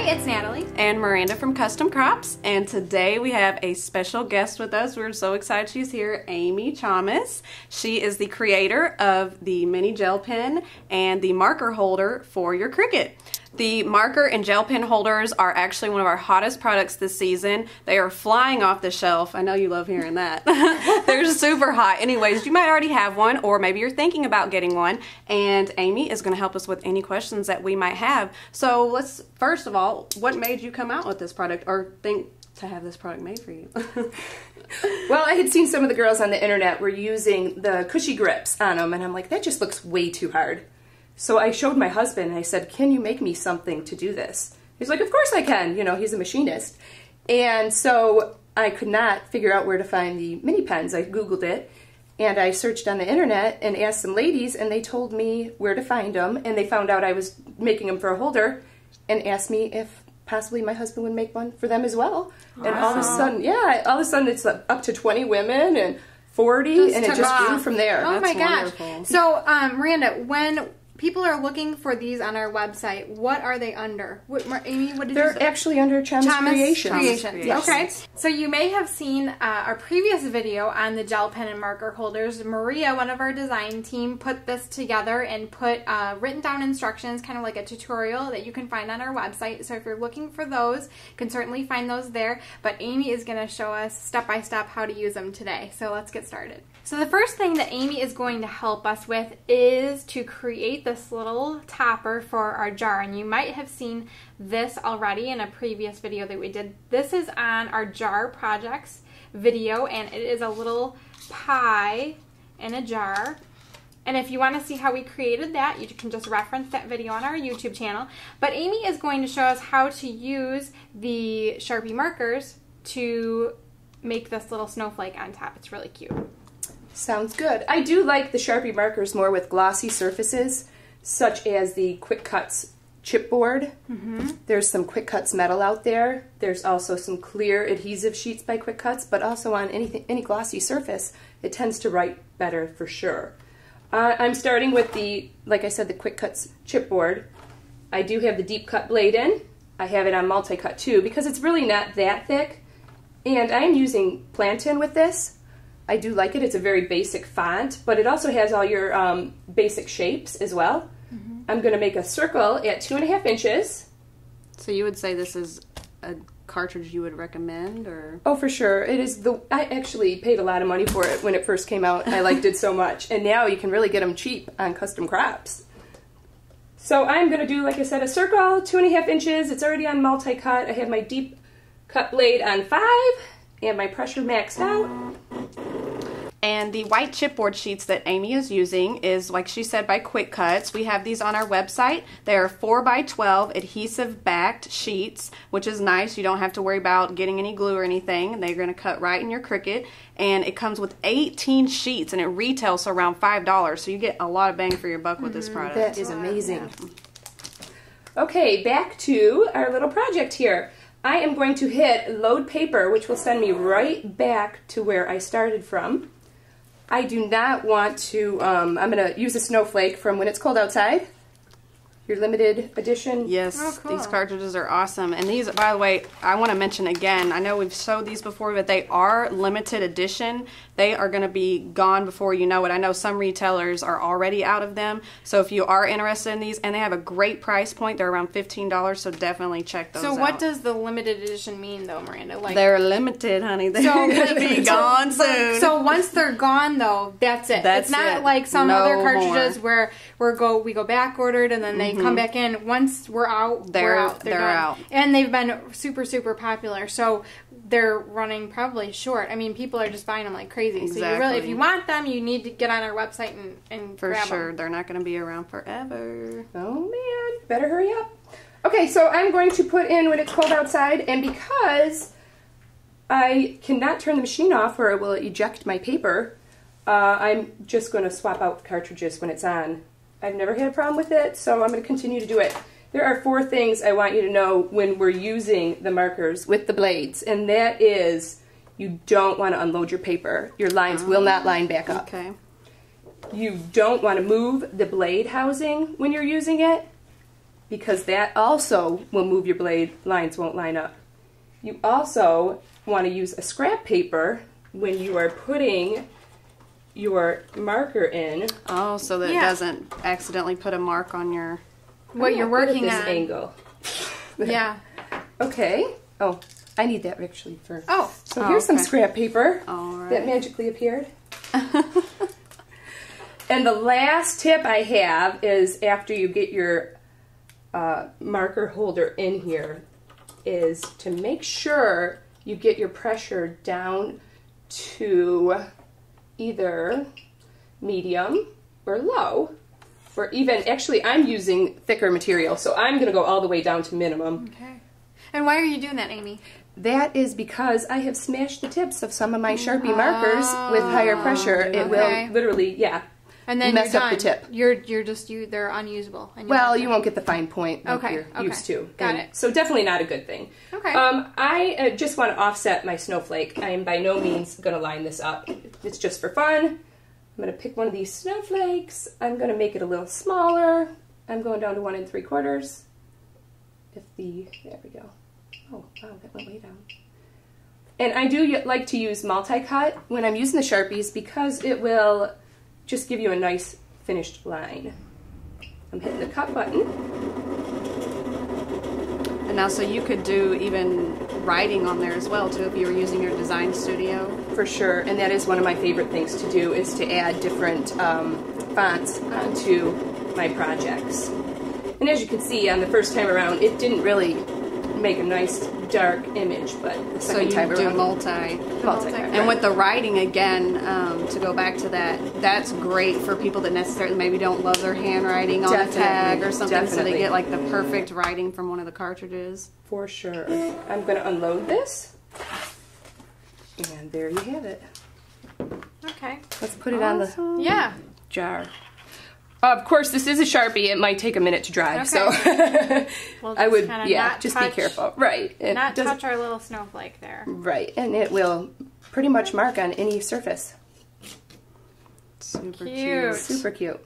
it's Natalie. And Miranda from Custom Crops. And today we have a special guest with us. We're so excited she's here, Amy Chomas. She is the creator of the mini gel pen and the marker holder for your Cricut. The marker and gel pen holders are actually one of our hottest products this season. They are flying off the shelf. I know you love hearing that. They're super hot. Anyways, you might already have one, or maybe you're thinking about getting one. And Amy is going to help us with any questions that we might have. So let's, first of all, what made you come out with this product or think to have this product made for you? Well, I had seen some of the girls on the internet were using the cushy grips on them, and I'm like, that just looks way too hard. So I showed my husband and I said, can you make me something to do this? He's like, of course I can. You know, he's a machinist. And so I could not figure out where to find the mini pens. I Googled it and I searched on the internet and asked some ladies, and they told me where to find them, and they found out I was making them for a holder and asked me if possibly my husband would make one for them as well. Awesome. And all of a sudden, yeah, all of a sudden it's up to 20 women and 40, and it just grew from there. Oh my gosh. Wonderful. So, Miranda, when people are looking for these on our website, what are they under? Amy, what did you say? They're actually under Chomas Creations. Yes. Okay. So you may have seen our previous video on the gel pen and marker holders. Maria, one of our design team, put this together and put written down instructions, kind of like a tutorial that you can find on our website. So if you're looking for those, you can certainly find those there. But Amy is going to show us step by step how to use them today. So let's get started. So the first thing that Amy is going to help us with is to create this little topper for our jar. And you might have seen this already in a previous video that we did. This is on our jar projects video, and it is a little pie in a jar. And if you want to see how we created that, you can just reference that video on our YouTube channel. But Amy is going to show us how to use the Sharpie markers to make this little snowflake on top. It's really cute. Sounds good. I do like the Sharpie markers more with glossy surfaces, such as the Quick Cuts chipboard. There's some Quick Cuts metal out there. There's also some clear adhesive sheets by Quick Cuts, but also on any glossy surface, it tends to write better for sure. I'm starting with the, like I said, the Quick Cuts chipboard. I do have the deep cut blade in. I have it on multi-cut too, because it's really not that thick. And I'm using plantain with this. I do like it. It's a very basic font, but it also has all your basic shapes as well. I'm going to make a circle at 2.5 inches. So you would say this is a cartridge you would recommend, or? Oh, for sure. It is I actually paid a lot of money for it when it first came out. I liked it so much. And now you can really get them cheap on Custom Crops. So I'm going to do, like I said, a circle, 2.5 inches. It's already on multi-cut. I have my deep cut blade on 5 and my pressure maxed out. And the white chipboard sheets that Amy is using is, like she said, by Quick Cuts. We have these on our website. They are 4x12 adhesive backed sheets, which is nice. You don't have to worry about getting any glue or anything. They're going to cut right in your Cricut. And it comes with 18 sheets, and it retails for around $5. So you get a lot of bang for your buck with this product. That is amazing. Okay, back to our little project here. I am going to hit load paper, which will send me right back to where I started from. I do not want to, I'm going to use a snowflake from When It's Cold Outside, your limited edition. Yes, oh, cool. These cartridges are awesome. And these, by the way, I want to mention again, I know we've showed these before, but they are limited edition. They are going to be gone before you know it. I know some retailers are already out of them. So if you are interested in these, and they have a great price point, they're around $15, so definitely check those out. So what does the limited edition mean, though, Miranda? Like, they're limited, honey. They're going to be gone soon. So once they're gone, though, that's it. That's it's not it. like some No other cartridges more. where we go back ordered and then they come back in. Once we're out, we're out. They're out. And they've been super, super popular. So they're running probably short. I mean, people are just buying them like crazy. Exactly. So you really, if you want them, you need to get on our website and for grab sure. them. They're not going to be around forever. Oh man, better hurry up. Okay, so I'm going to put in When It's Cold Outside, and because I cannot turn the machine off or it will eject my paper, I'm just going to swap out cartridges when it's on. I've never had a problem with it, so I'm going to continue to do it. There are 4 things I want you to know when we're using the markers with the blades, and that is you don't want to unload your paper. Your lines will not line back up. Okay. You don't want to move the blade housing when you're using it. because that also will move your blade, lines won't line up. You also want to use a scrap paper when you are putting your marker in. Oh, so that it doesn't accidentally put a mark on your... What you're working this on. angle. Yeah. Okay. Oh, I need that actually first. Oh. So here's some scrap paper All right. that magically appeared. And the last tip I have is after you get your marker holder in here is to make sure you get your pressure down to either medium or low, or even, actually I'm using thicker material, so I'm going to go all the way down to minimum. Okay. And why are you doing that, Amy? That is because I have smashed the tips of some of my Sharpie markers with higher pressure. It will literally, and then mess you're up done. the tip. They're unusable. And Well, you won't get the fine point like Okay, you're used to. Got it. So definitely not a good thing. Okay. I just want to offset my snowflake. I am by no means going to line this up. It's just for fun. I'm going to pick one of these snowflakes. I'm going to make it a little smaller. I'm going down to 1 3/4. There we go. Oh, wow, that went way down. And I do like to use multi-cut when I'm using the Sharpies because it will just give you a nice finished line. I'm hitting the cut button. And now, so you could do even writing on there as well, too, if you were using your design studio. For sure, and that is one of my favorite things to do, is to add different fonts onto my projects. And as you can see, on the first time around, it didn't really make a nice dark image, but the second time around... So you do multi. And with the writing, again, to go back to that, that's great for people that necessarily maybe don't love their handwriting on a tag or something, so they get like the perfect writing from one of the cartridges. For sure. I'm going to unload this, and there you have it. Okay. Let's put it on the jar. Of course, this is a Sharpie. It might take a minute to dry, so We'll I would, just be careful. Right. Not touch our little snowflake there. Right, and it will pretty much mark on any surface. Super cute. Super cute.